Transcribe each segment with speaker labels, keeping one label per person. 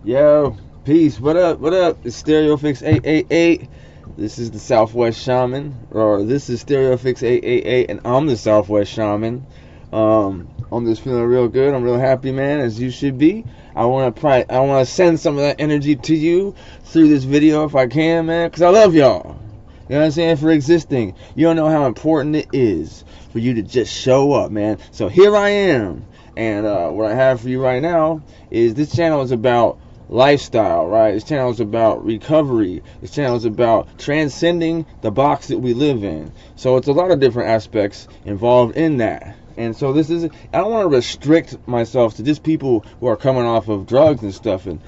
Speaker 1: Yo, peace. What up? What up? It's StereoPHiX 888. This is the SouthWst Shaman, or this is StereoPHiX 888, and I'm the SouthWst Shaman. I'm just feeling real good. I'm real happy, man, as you should be. I want to send some of that energy to you through this video if I can, man, because I love y'all. You know what I'm saying? For existing. You don't know how important it is for you to just show up, man. So here I am. And what I have for you right now is this channel is about lifestyle, right? This channel is about recovery. This channel is about transcending the box that we live in. So it's a lot of different aspects involved in that. And so this is, I don't want to restrict myself to just people who are coming off of drugs and stuff and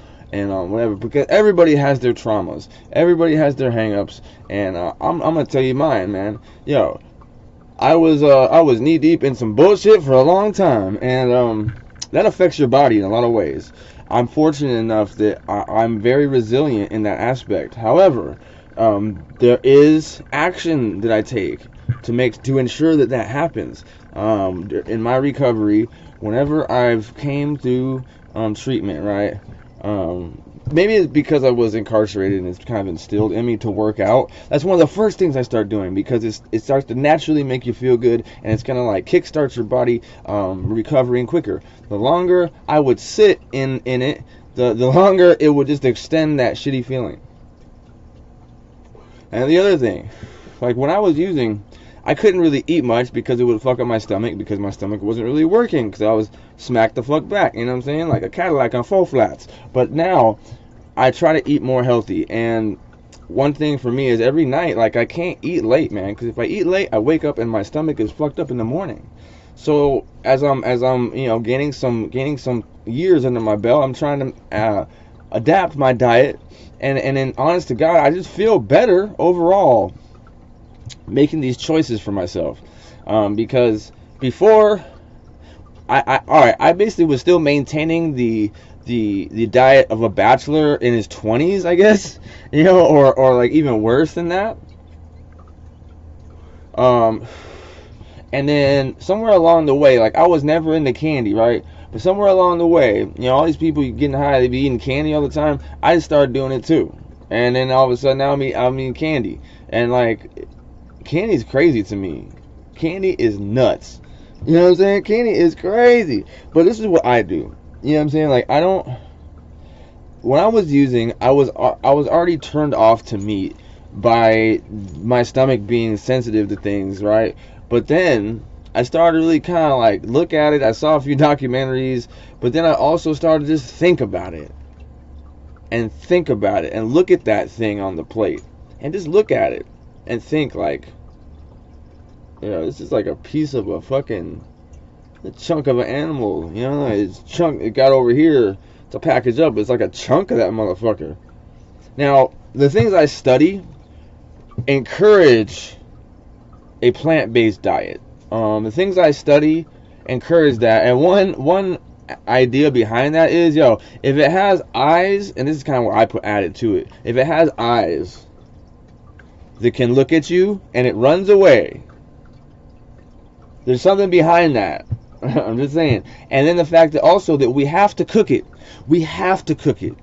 Speaker 1: whatever, because everybody has their traumas, everybody has their hang-ups, and I'm gonna tell you mine, man. Yo, I was knee deep in some bullshit for a long time, and that affects your body in a lot of ways. I'm fortunate enough that I'm very resilient in that aspect. However, there is action that I take to ensure that that happens. In my recovery, whenever I've came through treatment, right? Maybe it's because I was incarcerated and it's kind of instilled in me to work out. That's one of the first things I start doing, because it starts to naturally make you feel good, and it's gonna like kickstarts your body recovering quicker. The longer I would sit in it, the longer it would just extend that shitty feeling. And the other thing, like when I was using, I couldn't really eat much because it would fuck up my stomach, because my stomach wasn't really working, because I was smacked the fuck back, you know what I'm saying, like a Cadillac on full flats. But now I try to eat more healthy, and one thing for me is every night, like I can't eat late, man, because if I eat late, I wake up and my stomach is fucked up in the morning. So as I'm you know, gaining some years under my belt, I'm trying to adapt my diet, and then honest to God, I just feel better overall making these choices for myself, because before I basically was still maintaining the diet of a bachelor in his 20s, I guess, you know, or like even worse than that. And then somewhere along the way, like I was never into candy, right? But somewhere along the way, you know, all these people getting high, they be eating candy all the time. I just started doing it too, and then all of a sudden now I'm eating candy, and like, candy's crazy to me. Candy is nuts. You know what I'm saying? Candy is crazy. But this is what I do. You know what I'm saying? Like, I don't. When I was using, I was already turned off to meat by my stomach being sensitive to things, right? But then I started really kind of like look at it. I saw a few documentaries, but then I also started to just think about it, and look at that thing on the plate, and just look at it and think like, you know, this is like a piece of a fucking chunk of an animal, you know, it got over here to package up, it's like a chunk of that motherfucker. Now, the things I study encourage a plant-based diet. The things I study encourage that, and one idea behind that is, yo, if it has eyes, and this is kind of what I put added to it, if it has eyes that can look at you and it runs away, there's something behind that. I'm just saying. And then the fact that also that we have to cook it. We have to cook it.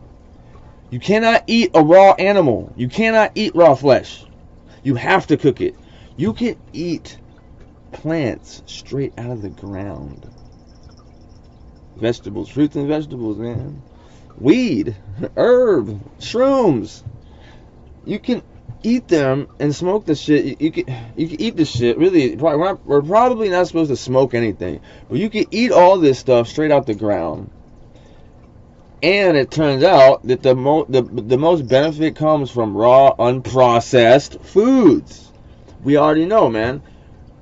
Speaker 1: You cannot eat a raw animal. You cannot eat raw flesh. You have to cook it. You can eat plants straight out of the ground. Vegetables, fruits and vegetables, man. Weed, herb, shrooms. You can eat them and smoke the shit. You can eat the shit. Really, we're probably not supposed to smoke anything, but you can eat all this stuff straight out the ground. And it turns out that the most benefit comes from raw, unprocessed foods. We already know, man.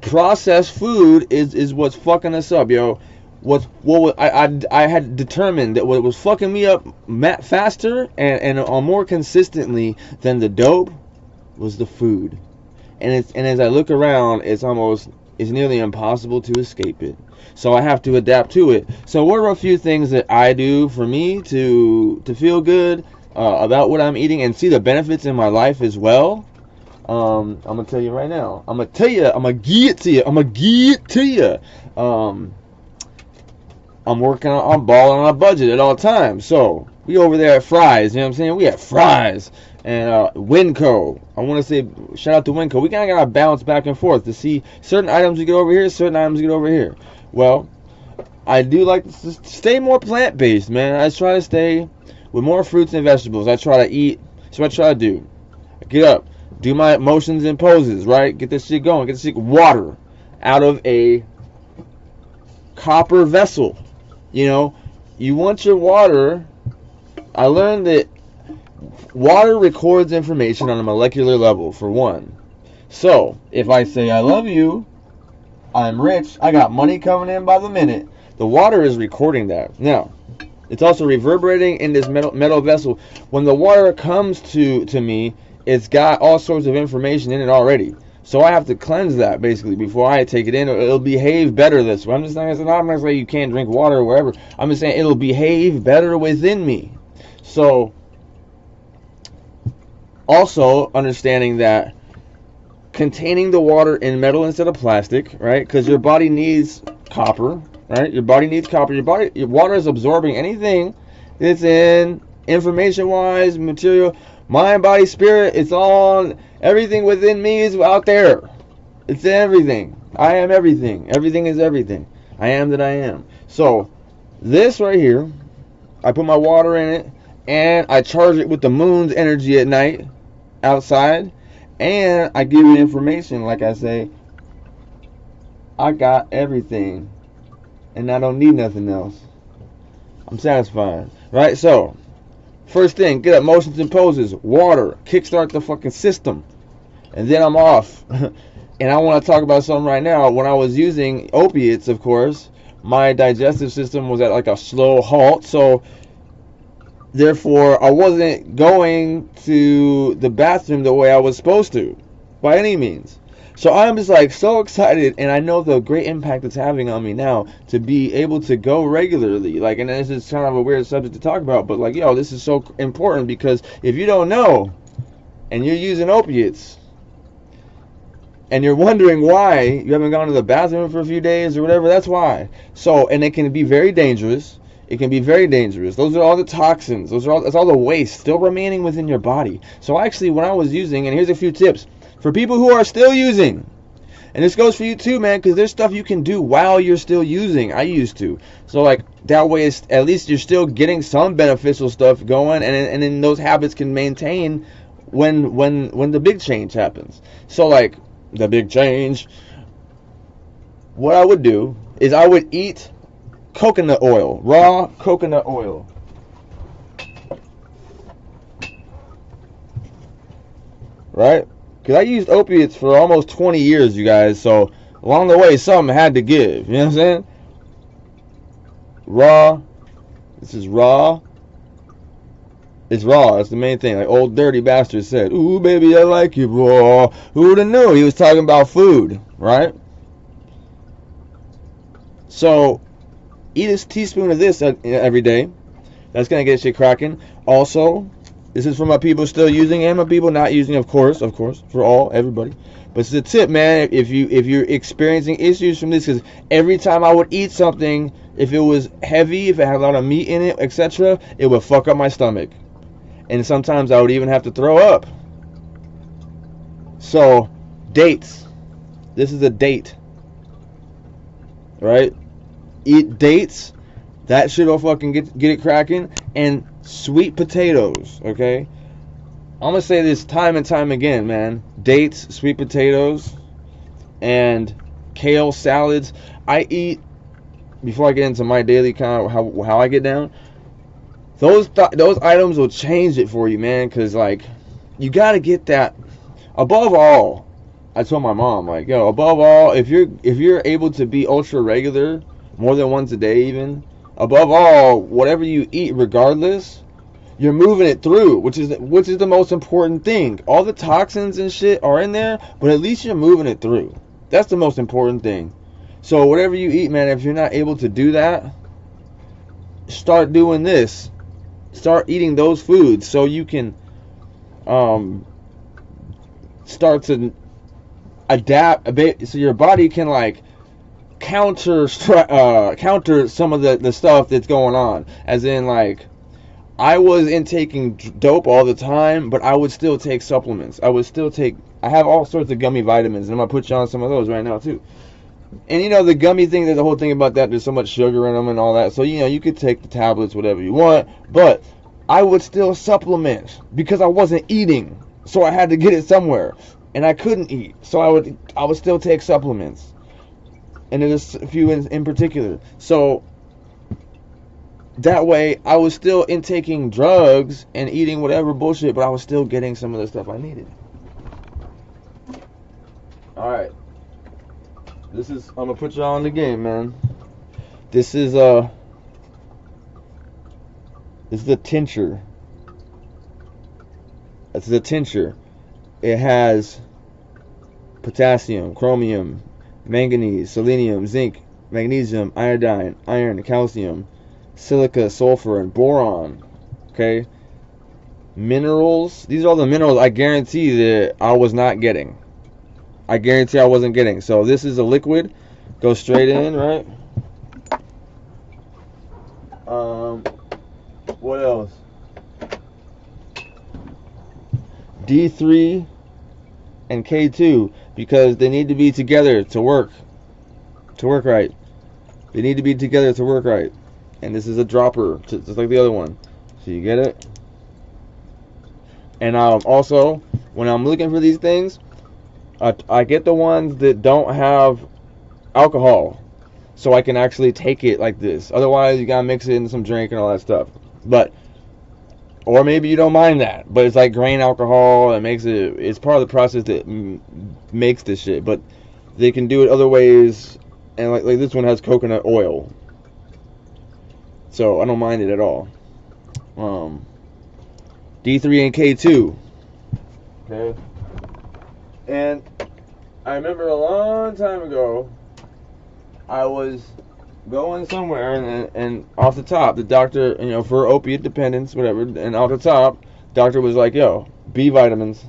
Speaker 1: Processed food is what's fucking us up, yo. I had determined that what was fucking me up faster and more consistently than the dope was the food. And as I look around, it's nearly impossible to escape it. So I have to adapt to it. So what are a few things that I do for me to feel good about what I'm eating and see the benefits in my life as well? I'm gonna tell you right now. I'm gonna give it to you. I'm working on balling on a budget at all times. So We over there at Fry's, you know what I'm saying? We at Fry's. And Winco. I want to say shout out to Winco. We kind of got to bounce back and forth to see certain items we get over here, certain items we get over here. Well, I do like to stay more plant-based, man. I try to stay with more fruits and vegetables. I try to eat. That's what I try to do. I get up, do my motions and poses, right? Get this shit going. Get this shit water out of a copper vessel. You know, you want your water. I learned that water records information on a molecular level, for one. So, if I say I love you, I'm rich, I got money coming in by the minute, the water is recording that. Now, it's also reverberating in this metal vessel. When the water comes to me, it's got all sorts of information in it already. So I have to cleanse that, basically, before I take it in. It'll behave better this way. I'm just not going to say you can't drink water or wherever. I'm just saying it'll behave better within me. So, also understanding that containing the water in metal instead of plastic, right? Because your body needs copper, right? Your body needs copper. Your water is absorbing anything that's in information-wise, material, mind, body, spirit. It's all, everything within me is out there. It's everything. I am everything. Everything is everything. I am that I am. So, this right here, I put my water in it, and I charge it with the moon's energy at night outside, and I give you information. Like I say, I got everything and I don't need nothing else. I'm satisfied, right? So first thing, get up, motions and poses, water, kickstart the fucking system, and then I'm off. And I want to talk about something right now. When I was using opiates, of course, my digestive system was at like a slow halt, so therefore, I wasn't going to the bathroom the way I was supposed to, by any means. So I'm just like so excited, and I know the great impact it's having on me now to be able to go regularly. Like, and this is kind of a weird subject to talk about, but like, yo, this is so important, because if you don't know, and you're using opiates, and you're wondering why you haven't gone to the bathroom for a few days or whatever, that's why. So, and it can be very dangerous. It can be very dangerous. Those are all the toxins. That's all the waste still remaining within your body. So actually, when I was using, and here's a few tips for people who are still using, and this goes for you too, man, because there's stuff you can do while you're still using. I used to. So like that way, it's, at least you're still getting some beneficial stuff going, and then those habits can maintain when the big change happens. So like the big change, what I would do is I would eat coconut oil, raw coconut oil. Right? Because I used opiates for almost 20 years, you guys. So along the way, something had to give. You know what I'm saying? Raw. This is raw. It's raw. That's the main thing. Like old dirty bastard said, "Ooh, baby, I like you raw." Who'd have knew? He was talking about food, right? So eat a teaspoon of this every day. That's going to get shit cracking. Also, this is for my people still using and my people not using, of course, for everybody. But it's a tip, man, if you're experiencing issues from this, because every time I would eat something, if it was heavy, if it had a lot of meat in it, etc., it would fuck up my stomach. And sometimes I would even have to throw up. So, dates. This is a date. Right? Eat dates. That shit will fucking get it cracking. And sweet potatoes, okay? I'm gonna say this time and time again, man. Dates, sweet potatoes, and kale salads. I eat, before I get into my daily kind of how I get down, those items will change it for you, man. Cause like, you gotta get that. Above all, I told my mom, like, yo, above all, if you're able to be ultra regular, more than once a day even, above all, whatever you eat, regardless, you're moving it through, which is the most important thing. All the toxins and shit are in there, but at least you're moving it through. That's the most important thing. So whatever you eat, man, if you're not able to do that, start doing this. Start eating those foods so you can start to adapt a bit, so your body can like counter some of the stuff that's going on. As in, like, I was intaking dope all the time, but I would still take supplements. I have all sorts of gummy vitamins, and I'm going to put you on some of those right now, too. And, you know, the gummy thing, there's the whole thing about that. There's so much sugar in them and all that. So, you know, you could take the tablets, whatever you want. But I would still supplement because I wasn't eating. So I had to get it somewhere. And I couldn't eat. So I would still take supplements. And there's a few in particular. So that way, I was still intaking drugs and eating whatever bullshit, but I was still getting some of the stuff I needed. Alright. I'm gonna put y'all in the game, man. This is a tincture. This is a tincture. It has potassium, chromium, manganese, selenium, zinc, magnesium, iodine, iron, calcium, silica, sulfur, and boron. Okay? Minerals. These are all the minerals I guarantee that I was not getting. I guarantee I wasn't getting. So this is a liquid. Goes straight in, right? What else? D3 and K2, because they need to be together to work right. They need to be together to work right. And this is a dropper, just like the other one. So you get it? And also, when I'm looking for these things, I get the ones that don't have alcohol, so I can actually take it like this. Otherwise, you gotta mix it in some drink and all that stuff. But, or maybe you don't mind that, but it's like grain alcohol. It's part of the process that makes this shit. But they can do it other ways, and like this one has coconut oil, so I don't mind it at all. D3 and K2. Okay. And I remember a long time ago, I was going somewhere, and off the top, the doctor, you know, for opiate dependence, whatever, and off the top, doctor was like, yo, B vitamins.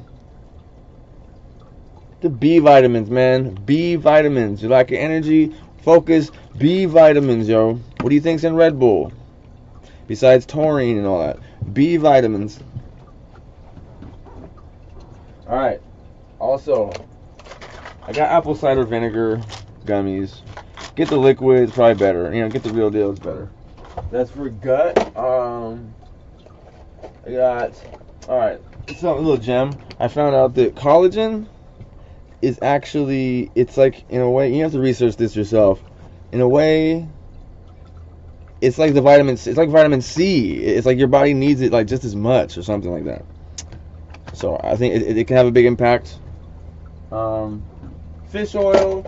Speaker 1: The B vitamins, man. B vitamins. You lack energy, focus, B vitamins, yo. What do you think's in Red Bull? Besides taurine and all that. B vitamins. Alright. Also, I got apple cider vinegar gummies. Get the liquid, it's probably better. You know, get the real deal, it's better. That's for gut. I got, alright, it's a little gem. I found out that collagen is actually, it's like, in a way, you have to research this yourself. In a way, it's like the vitamin C. It's like vitamin C. It's like your body needs it like just as much or something like that. So I think it can have a big impact. Fish oil.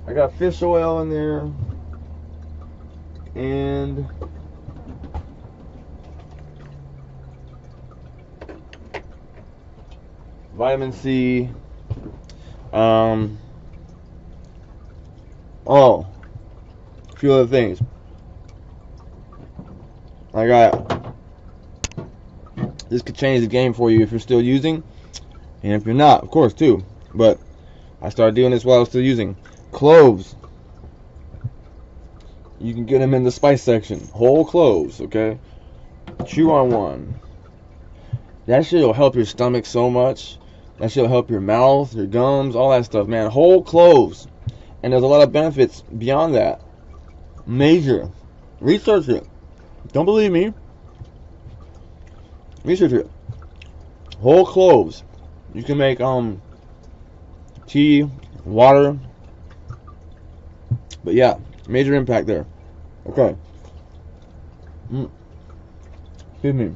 Speaker 1: I got fish oil in there. And vitamin C. Oh, a few other things. I got, this could change the game for you if you're still using, and if you're not, of course, too. But I started doing this while I was still using. Cloves. You can get them in the spice section. Whole cloves, okay? Chew on one. That shit will help your stomach so much. That shit will help your mouth, your gums, all that stuff, man. Whole cloves. And there's a lot of benefits beyond that. Major. Research it. Don't believe me? Research it. Whole cloves. You can make tea, water. But yeah, major impact there. Okay. Excuse me.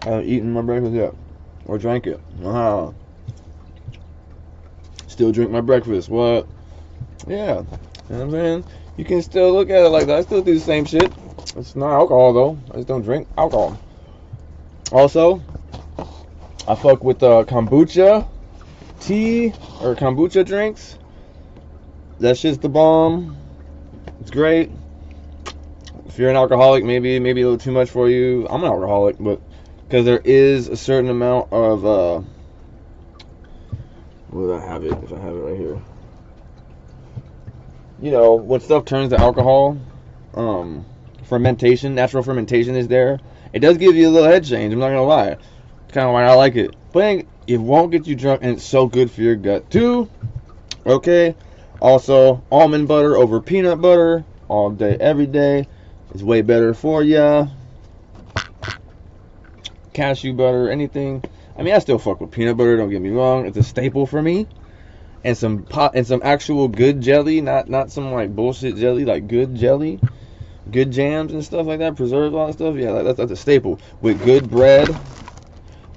Speaker 1: I haven't eaten my breakfast yet. Or drank it. Still drink my breakfast. What? Yeah. You know what I'm saying? You can still look at it like that. I still do the same shit. It's not alcohol though. I just don't drink alcohol. Also, I fuck with kombucha tea or kombucha drinks. That shit's the bomb. It's great. If you're an alcoholic, maybe a little too much for you. I'm an alcoholic, but because there is a certain amount of will I have it if I have it right here? You know, when stuff turns to alcohol, fermentation, natural fermentation is there. It does give you a little head change, I'm not gonna lie. Kind of why I like it. But it won't get you drunk, and it's so good for your gut too. Okay. Also, almond butter over peanut butter all day, every day. It's way better for ya. Cashew butter, anything. I mean, I still fuck with peanut butter. Don't get me wrong. It's a staple for me. And some actual good jelly, not some like bullshit jelly, like good jelly, good jams and stuff like that. Preserves, all that stuff. Yeah, that's a staple. With good bread.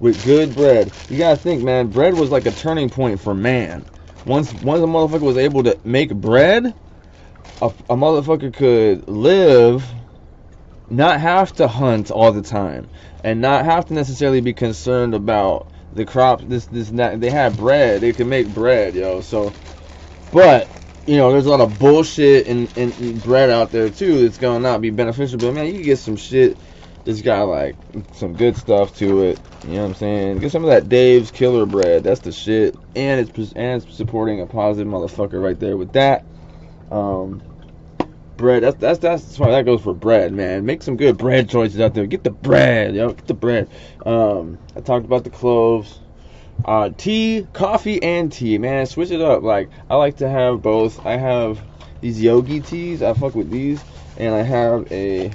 Speaker 1: You gotta think, man. Bread was like a turning point for man. Once a motherfucker was able to make bread, a motherfucker could live, not have to hunt all the time, and not have to necessarily be concerned about the crops. They had bread. They could make bread, yo. So, but you know, there's a lot of bullshit in bread out there too. It's gonna not be beneficial. But man, you can get some shit that's got like some good stuff to it. You know what I'm saying? Get some of that Dave's Killer Bread. That's the shit. And it's supporting a positive motherfucker right there with that. Bread. That's why that goes for bread, man. Make some good bread choices out there. Get the bread, yo. Get the bread. I talked about the cloves. Tea, coffee, and tea, man. Switch it up. Like, I like to have both. I have these yogi teas. I fuck with these. And I have a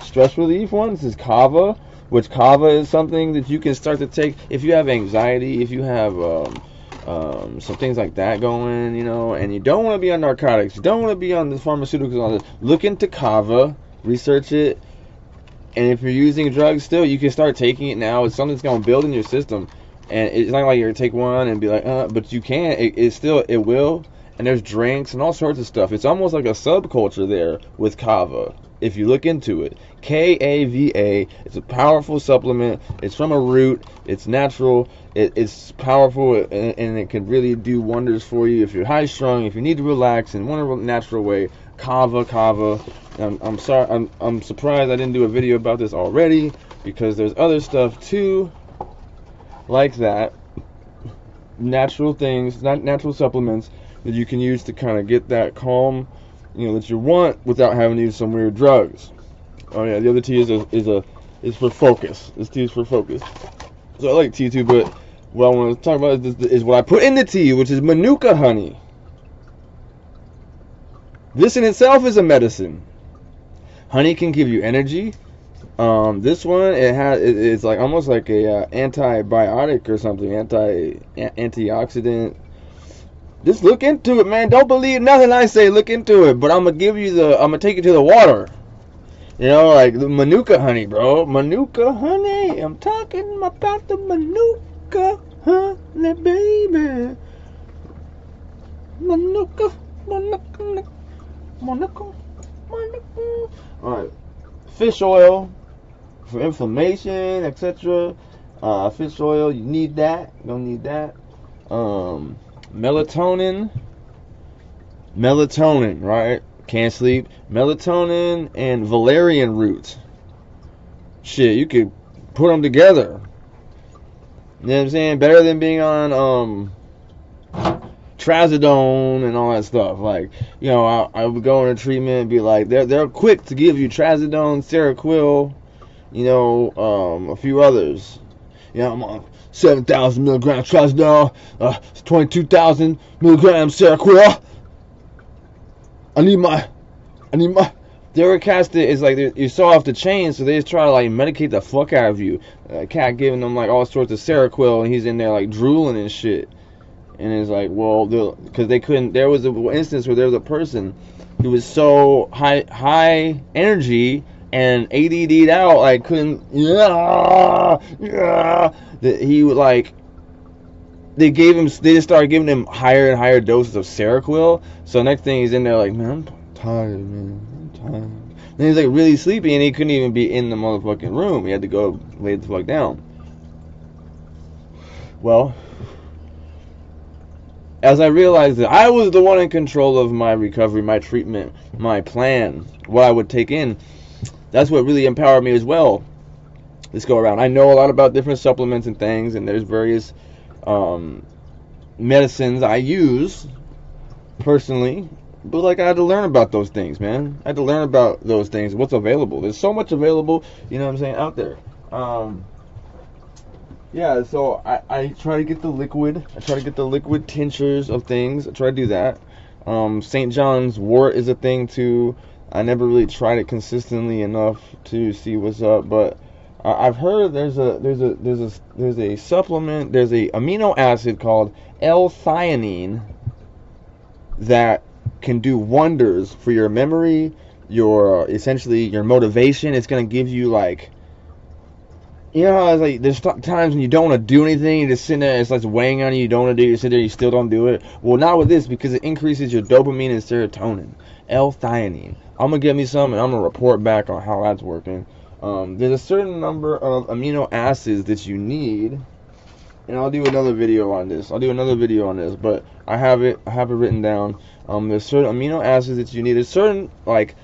Speaker 1: stress relief one. This is kava, which kava is something that you can start to take if you have anxiety, if you have some things like that going, you know, and you don't want to be on narcotics, you don't want to be on the pharmaceuticals and all this. Look into kava, research it, and if you're using drugs still, you can start taking it now. It's something that's going to build in your system, and it's not like you're going to take one and be like, but you can. It will, and there's drinks and all sorts of stuff. It's almost like a subculture there with kava. If you look into it, Kava, it's a powerful supplement. It's from a root. It's natural. It's powerful, and it can really do wonders for you if you're high strung, if you need to relax in one natural way. Kava. I'm sorry. I'm surprised I didn't do a video about this already, because there's other stuff too, like that. Natural things, not natural supplements that you can use to kind of get that calm, you know, that you want without having to use some weird drugs. Oh yeah, the other tea is for focus. This tea is for focus. So I like tea too, but what I want to talk about is what I put in the tea, which is manuka honey. This in itself is a medicine. Honey can give you energy. This one, it's like almost like a antibiotic or something, antioxidant. Just look into it, man. Don't believe nothing I say. Look into it. But I'm gonna take you to the water. You know, like the manuka honey, bro. Manuka honey. I'm talking about the manuka honey, baby. Manuka. Alright. Fish oil for inflammation, etc. Fish oil, you need that. You don't need that. Melatonin, right? Can't sleep. Melatonin and valerian root. Shit, you could put them together. You know what I'm saying? Better than being on trazodone and all that stuff. Like, you know, I would go in a treatment and be like, they're quick to give you trazodone, Seroquel, you know, a few others. You know, I'm on 7,000 milligrams trazodone, 22,000 milligrams Seroquel. I need my. There were cats that is like you're so off the chain, so they just try to like medicate the fuck out of you. A cat giving them like all sorts of Seroquel, and he's in there like drooling and shit. And it's like, well, because they couldn't. There was an instance where there was a person who was so high energy and ADD'd out, like couldn't. That he would like. They just started giving him higher and higher doses of Seroquel. So next thing he's in there like, man, I'm tired, man. I'm tired. Then he's like really sleepy, and he couldn't even be in the motherfucking room. He had to go lay the fuck down. Well, as I realized that I was the one in control of my recovery, my treatment, my plan, what I would take in, that's what really empowered me as well. This go around. I know a lot about different supplements and things, and there's various medicines I use personally But like, I had to learn about those things, man. I had to learn about those things. What's available? There's so much available. You know what I'm saying? Out there. Yeah. So I try to get the liquid. I try to get the liquid tinctures of things. I try to do that. St. John's wort is a thing too. I never really tried it consistently enough to see what's up, but I've heard there's a supplement, there's a amino acid called L-theanine that can do wonders for your memory, your essentially your motivation. It's gonna give you, like, you know how it's like there's times when you don't want to do anything, you just sit there, it's like weighing on you, you don't want to do it, you sit there, you still don't do it. Well, not with this, because it increases your dopamine and serotonin. L-theanine. I'm gonna get me some and I'm gonna report back on how that's working. There's a certain number of amino acids that you need, and I'll do another video on this. But I have it written down. There's certain amino acids that you need. There's certain, like,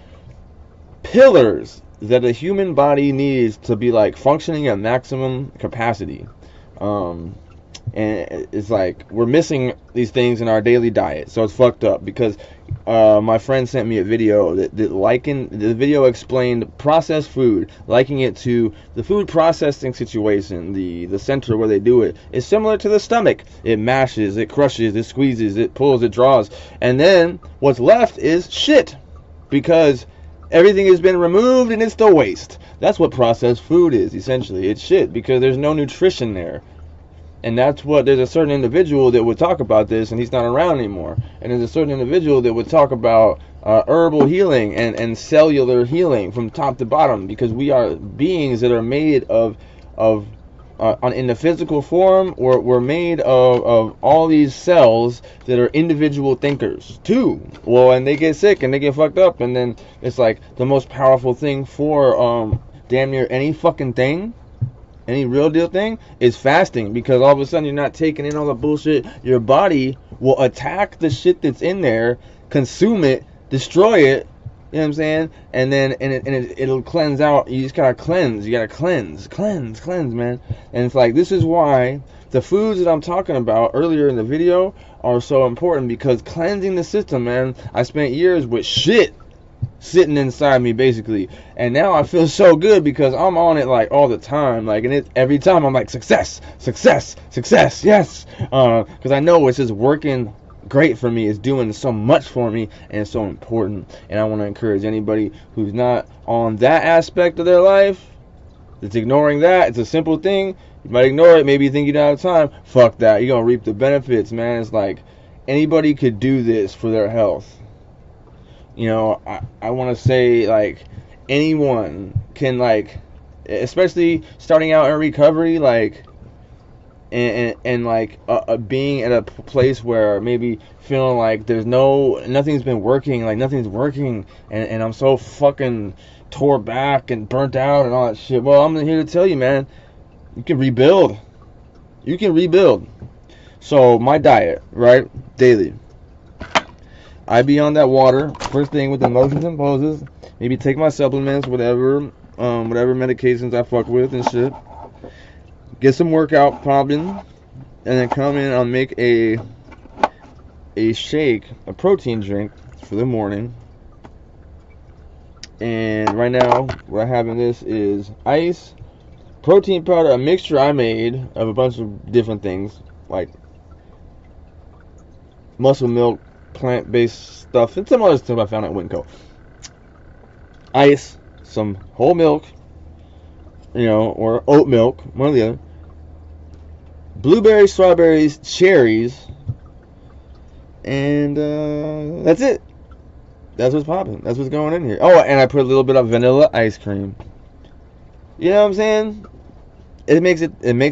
Speaker 1: pillars that a human body needs to be, like, functioning at maximum capacity. And it's like we're missing these things in our daily diet, so it's fucked up. Because my friend sent me a video the video explained processed food, likening it to the food processing situation. The center where they do it is similar to the stomach. It mashes, it crushes, it squeezes, it pulls, it draws, and then what's left is shit, because everything has been removed and it's still waste. That's what processed food is, essentially. It's shit because there's no nutrition there. And that's what, there's a certain individual that would talk about this, and he's not around anymore. And there's a certain individual that would talk about herbal healing and cellular healing from top to bottom, because we are beings that are made of in the physical form, we're made of all these cells that are individual thinkers too. Well, and they get sick and they get fucked up, and then it's like the most powerful thing for damn near any fucking thing, any real deal thing, is fasting. Because all of a sudden you're not taking in all the bullshit. Your body will attack the shit that's in there, consume it, destroy it. You know what I'm saying? And then it'll cleanse out. You just gotta cleanse. You gotta cleanse, man. And it's like, this is why the foods that I'm talking about earlier in the video are so important, because cleansing the system, man. I spent years with shit sitting inside me, basically, and now I feel so good because I'm on it, like, all the time, like, and every time I'm like, success, yes, because I know it's just working great for me. It's doing so much for me, and it's so important. And I want to encourage anybody who's not on that aspect of their life, that's ignoring that. It's a simple thing. You might ignore it. Maybe you think you don't have time. Fuck that. You're gonna reap the benefits, man. It's like anybody could do this for their health. You know, I want to say, like, anyone can, like, especially starting out in recovery, like, and like being at a place where maybe feeling like nothing's been working, like nothing's working, and I'm so fucking tore back and burnt out and all that shit. Well, I'm here to tell you, man, you can rebuild. So my diet, right, daily, I be on that water first thing with the motions and poses, maybe take my supplements, whatever medications I fuck with and shit, get some workout popping, and then come in. I'll make a shake, a protein drink for the morning. And right now, what I have in this is ice, protein powder, a mixture I made of a bunch of different things, like muscle milk, plant-based stuff, and some other stuff I found at Winco. Ice, some whole milk, or oat milk, one or the other. Blueberries, strawberries, cherries, and that's it. That's what's popping. That's what's going in here. Oh, and I put a little bit of vanilla ice cream. You know what I'm saying? It makes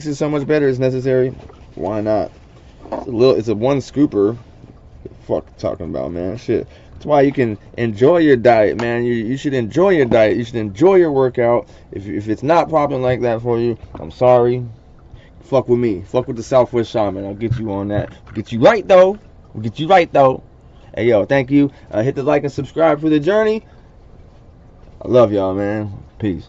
Speaker 1: it so much better. It's necessary. Why not? It's a one scooper. Fuck talking about, man. Shit. That's why you can enjoy your diet, man. You should enjoy your diet. You should enjoy your workout. If it's not popping like that for you, I'm sorry. Fuck with me. Fuck with the SouthWst Shaman. I'll get you on that. Get you right though. Hey yo, thank you. Hit the like and subscribe for the journey. I love y'all, man. Peace.